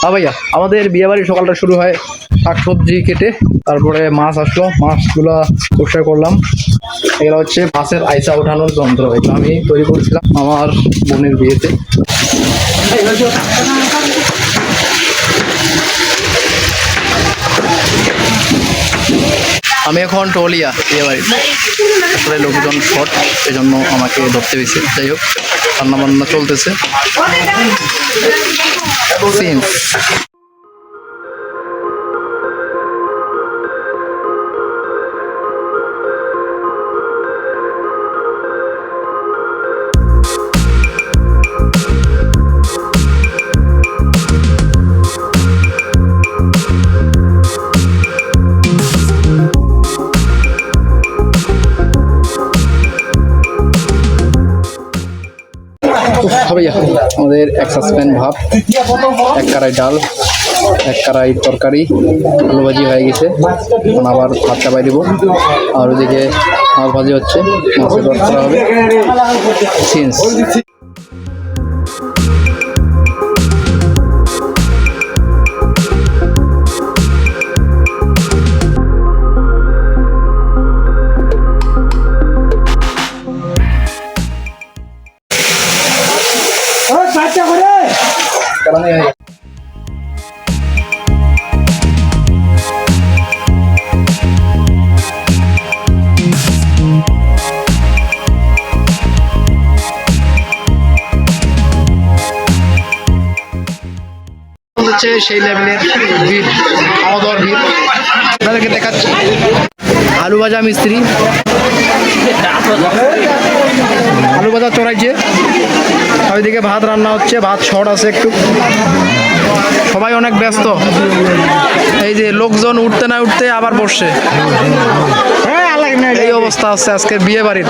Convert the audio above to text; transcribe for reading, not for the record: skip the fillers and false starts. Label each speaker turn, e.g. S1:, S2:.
S1: হ্যাঁ ভাইয়া, আমাদের বিয়ে বাড়ির সকালটা শুরু হয় শাকসবজি কেটে, তারপরে মাছ আসলো, মাছগুলা পরিষ্কার করলাম। এগুলো হচ্ছে মাছের আইসা ওঠানোর যন্ত্র, এগুলো আমি তৈরি করছিলাম আমার বোনের বিয়েতে। আমি এখন টলিয়া বিয়ে বাড়ির, আসলে লোকজন শর্ট, এই জন্য আমাকে ধরতে হয়েছে। যাই হোক, রান্না বান্না চলতেছে। ভাইয়া, আমাদের এক সাসপেন ভাত, এক কড়াই ডাল, এক কড়াই তরকারি, আলু ভাজি হয়ে গেছে। এখন আবার ভাত চাপাই দিব। আর ওদিকে মাছ ভাজি হচ্ছে, মাছের রস করা হবে। সিন্স হচ্ছে সেই লেভেলের ভিড়, খাওয়া দাওয়ার ভিড়। আপনাদেরকে দেখাচ্ছি আলু ভাজা মিস্ত্রি, আলু ভাজা চড়াইছে। ওইদিকে ভাত রান্না হচ্ছে, ভাত শর্ট আছে একটু, সবাই অনেক ব্যস্ত। এই যে লোকজন উঠতে না উঠতে আবার বসছে, এই অবস্থা আছে আজকের বিয়ে বাড়ির।